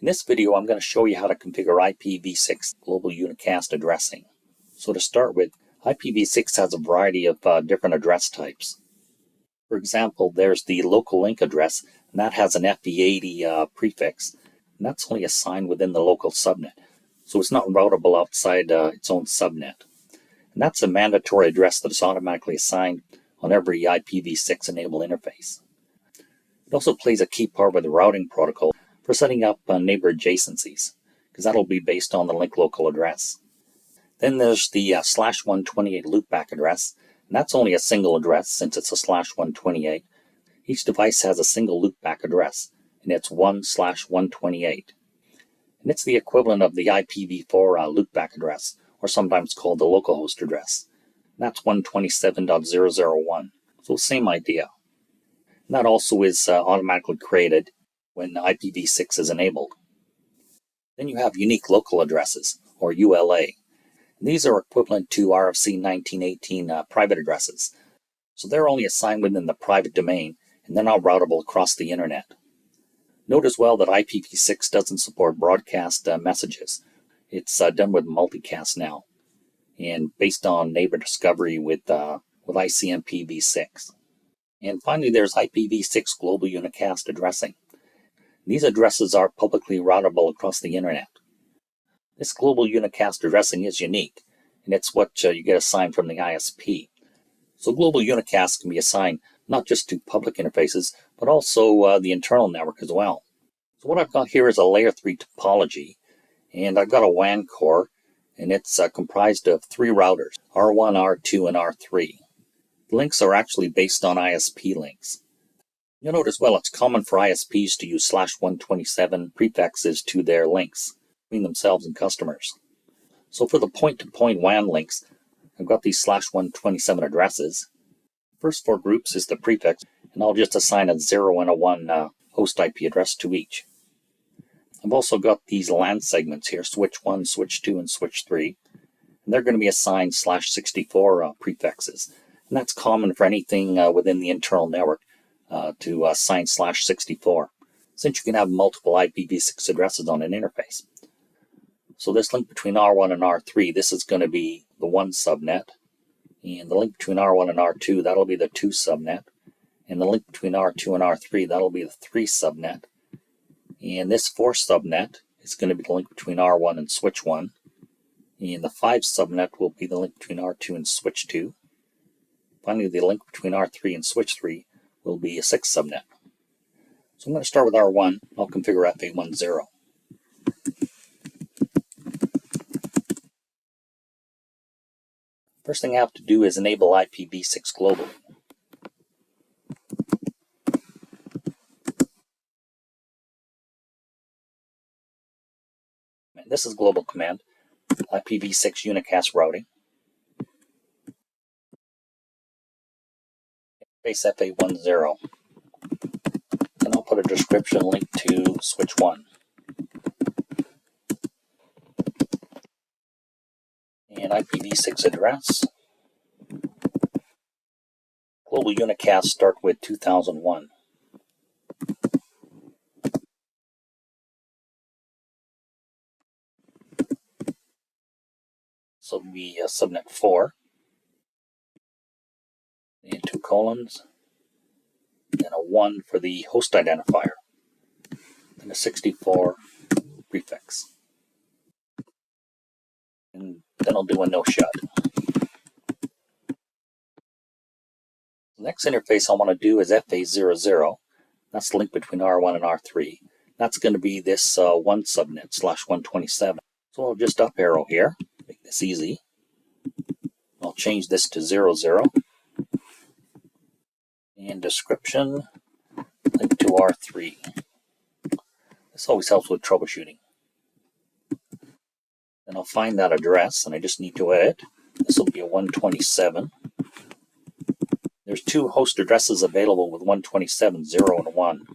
In this video, I'm going to show you how to configure IPv6 global unicast addressing. So to start with, IPv6 has a variety of different address types. For example, there's the local link address, and that has an FE80 prefix, and that's only assigned within the local subnet. So it's not routable outside its own subnet. And that's a mandatory address that is automatically assigned on every IPv6 enabled interface. It also plays a key part with the routing protocol for setting up neighbor adjacencies, because that'll be based on the link local address. Then there's the /128 loopback address, and that's only a single address since it's a /128. Each device has a single loopback address, and it's 1/128. And it's the equivalent of the IPv4 loopback address, or sometimes called the localhost address. And that's 127.001, so same idea. And that also is automatically created when IPv6 is enabled. Then you have unique local addresses, or ULA. And these are equivalent to RFC 1918 private addresses. So they're only assigned within the private domain, and they're not routable across the internet. Note as well that IPv6 doesn't support broadcast messages. It's done with multicast now, and based on neighbor discovery with ICMP v6. And finally, there's IPv6 global unicast addressing. These addresses are publicly routable across the internet. This global unicast addressing is unique, and it's what you get assigned from the ISP. So global unicast can be assigned not just to public interfaces, but also the internal network as well. So what I've got here is a layer 3 topology, and I've got a WAN core, and it's comprised of 3 routers, R1, R2, and R3. The links are actually based on ISP links. You'll note as well it's common for ISPs to use /127 prefixes to their links between themselves and customers. So for the point-to-point WAN links, I've got these /127 addresses. First 4 groups is the prefix, and I'll just assign a 0 and a 1 host IP address to each. I've also got these LAN segments here, switch 1, switch 2, and switch 3. And they're going to be assigned /64 prefixes. And that's common for anything within the internal network to assign /64, since you can have multiple IPv6 addresses on an interface. So this link between R1 and R3, this is going to be the 1 subnet. And the link between R1 and R2, that'll be the 2 subnet. And the link between R2 and R3, that'll be the 3 subnet. And this 4 subnet is going to be the link between R1 and switch 1. And the 5 subnet will be the link between R2 and switch 2. Finally, the link between R3 and switch 3 will be a 6 subnet. So I'm going to start with R1. I'll configure FA10. First thing I have to do is enable IPv6 globally. And this is global command, IPv6 unicast routing. Base FA10. And I'll put a description link to switch 1. And IPv6 address. Global unicast start with 2001. So it'll be subnet 4. And 2 colons. And a 1 for the host identifier. And a 64 prefix. And then I'll do a no-shut. The next interface I want to do is FA00. That's the link between R1 and R3. That's going to be this 1 subnet /127. So I'll just up arrow here, make this easy. I'll change this to 00. And description, link to R3. This always helps with troubleshooting. Then I'll find that address, and I just need to edit. This will be a 127. There's 2 host addresses available with 127, 0 and 1.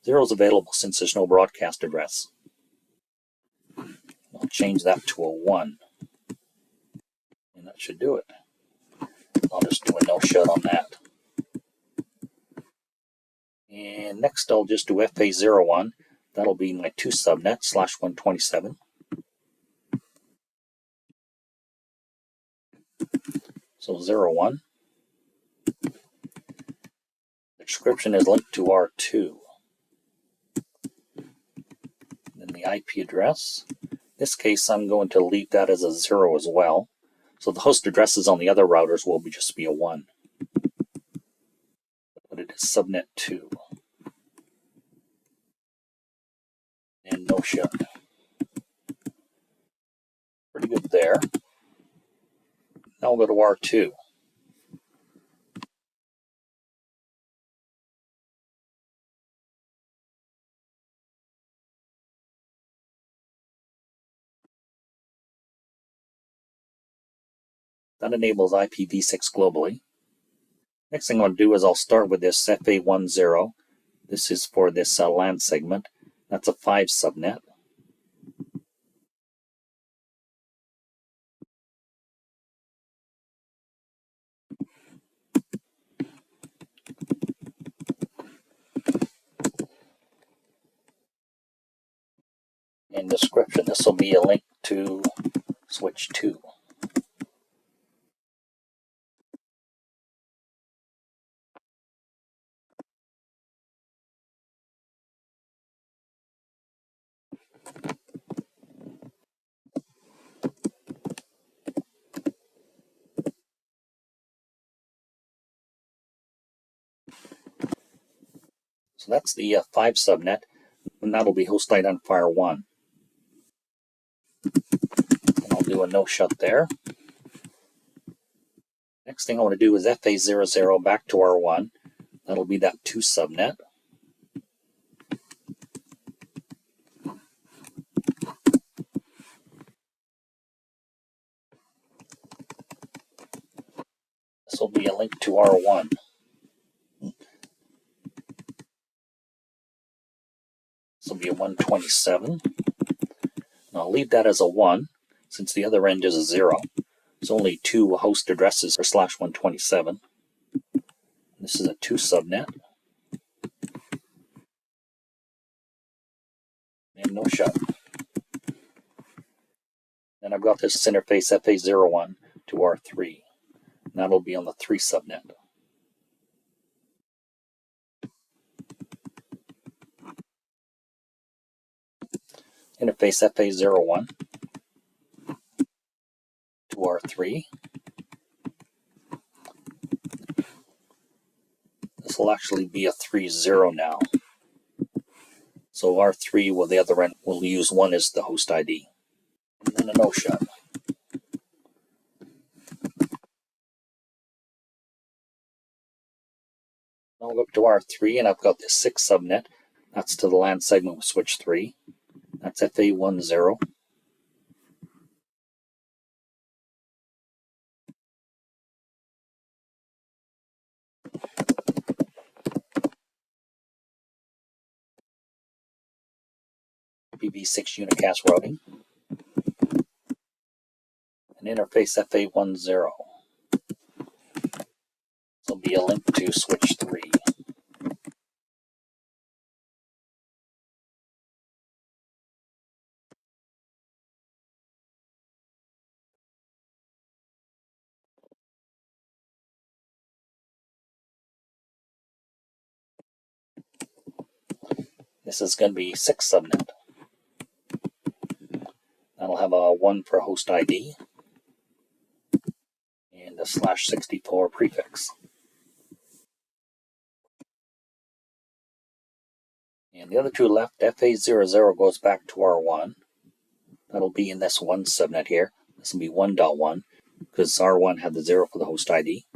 0 is available since there's no broadcast address. I'll change that to a 1. And that should do it. I'll just do a no-shut on that. And next I'll just do FA01. That'll be my 2 subnet /127. So 01. The description is linked to R2. Then the IP address. In this case, I'm going to leave that as a 0 as well. So the host addresses on the other routers will just be a 1. But it is subnet 2. And no shut. Pretty good there. Now we'll go to R2. That enables IPv6 globally. Next thing I'm going to do is I'll start with this FA10. This is for this LAN segment. That's a 5 subnet. In description, this will be a link to switch 2. So that's the 5 subnet, and that'll be host identifier 1. And I'll do a no shut there. Next thing I want to do is FA00 back to R1. That'll be that 2 subnet. This will be a link to R1. This will be a 127. And I'll leave that as a 1 since the other end is a 0. There's only 2 host addresses for /127. This is a 2 subnet. And no shut. And I've got this interface FA01 to R3. And that'll be on the 3 subnet. Interface FA01 to R3. This will actually be a 3.0 now. So R3 will the other end will use 1 as the host ID. And then a no shut. I'll go up to R3 and I've got this 6 subnet. That's to the LAN segment with switch 3. That's FA10. IPv6 Unicast routing. And interface FA10. This will be a link to switch 3. This is going to be 6 subnet. That'll have a 1 for host ID and a /64 prefix. And the other 2 left, FA00 goes back to R1. That'll be in this 1 subnet here. This will be 1.1 because R1 had the 0 for the host ID.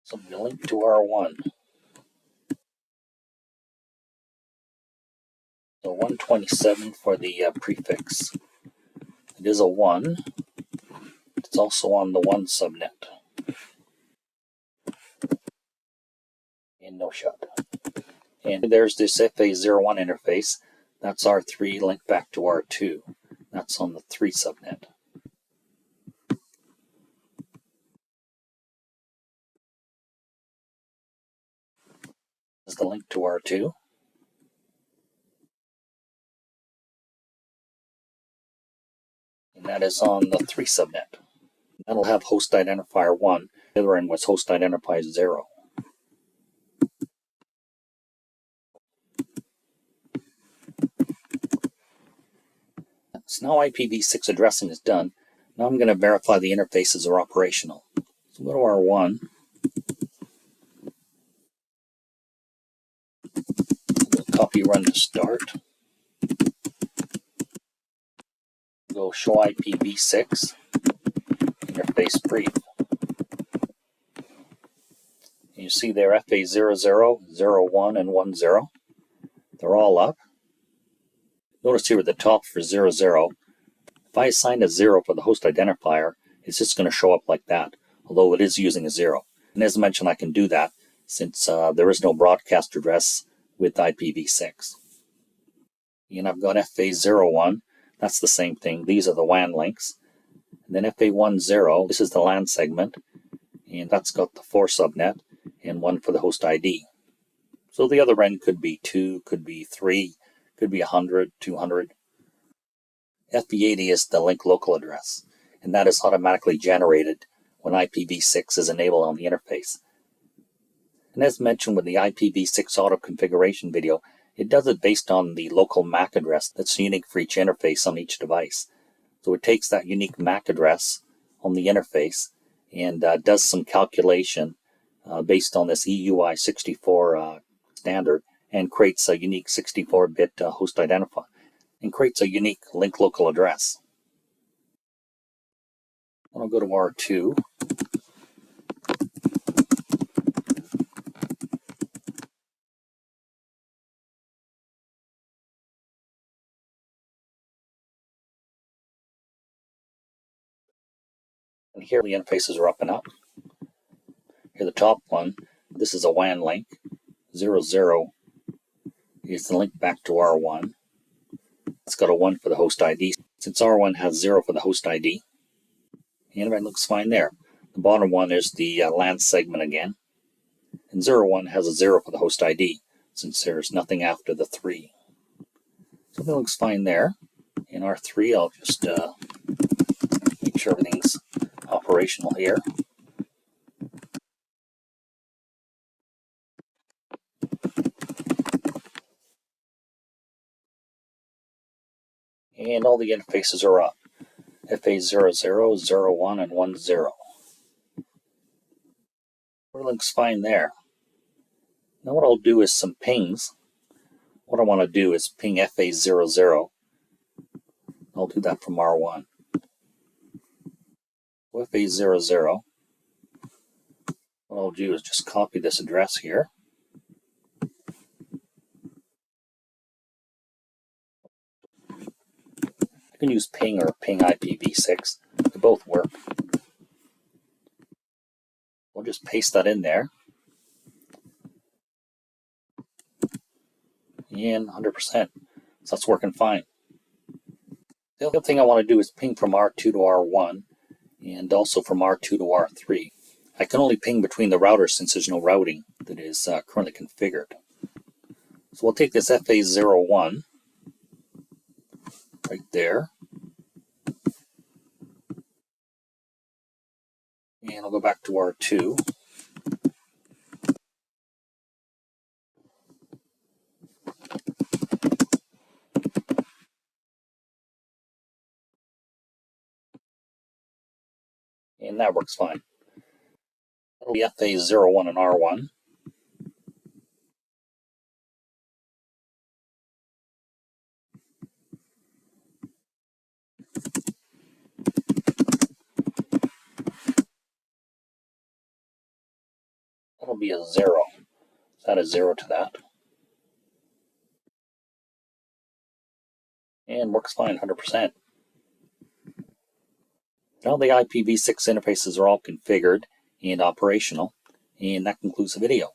So we'll link to R1. So 127 for the prefix. It is a 1. It's also on the 1 subnet. And no shut. And there's this FA01 interface. That's R3 linked back to R2. That's on the 3 subnet. the link to R2. And that is on the 3 subnet. That'll have host identifier 1. The other end was host identifier 0. So now IPv6 addressing is done. Now I'm going to verify the interfaces are operational. So go to R1. We'll copy run to start. Go show IPv6 interface brief. And you see there FA00, 01, and 10. They're all up. Notice here at the top for 00, if I assign a 0 for the host identifier, it's just going to show up like that, although it is using a 0. And as mentioned, I can do that since there is no broadcast address with IPv6. And I've got FA01, that's the same thing. These are the WAN links. And then FA10, this is the LAN segment, and that's got the 4 subnet and 1 for the host ID. So the other end could be 2, could be 3, could be 100, 200. FB80 is the link local address, and that is automatically generated when IPv6 is enabled on the interface. And as mentioned with the IPv6 auto configuration video, it does it based on the local MAC address that's unique for each interface on each device. So it takes that unique MAC address on the interface and does some calculation based on this EUI64 standard and creates a unique 64-bit host identifier and creates a unique link local address. I'll go to R2. And here the interfaces are up and up. Here the top one, this is a WAN link. 00 is the link back to R1. It's got a 1 for the host ID, since R1 has 0 for the host ID. And it looks fine there. The bottom one is the LAN segment again. And 01 has a 0 for the host ID, since there's nothing after the 3. So that looks fine there. In R3, I'll just make sure everything's operational here. And all the interfaces are up. FA00, 01, and 10. It looks fine there. Now what I'll do is some pings. What I want to do is ping FA00. I'll do that from R1. With FA00, what I'll do is just copy this address here. You can use ping or ping IPv6. They both work. We'll just paste that in there. And 100%. So that's working fine. The other thing I want to do is ping from R2 to R1 and also from R2 to R3. I can only ping between the routers since there's no routing that is currently configured. So we'll take this FA01 right there. And I'll go back to R2. And that works fine. That'll be FA01 and R1. That'll be a 0. So add a 0 to that. And works fine, 100%. Now the IPv6 interfaces are all configured and operational, and that concludes the video.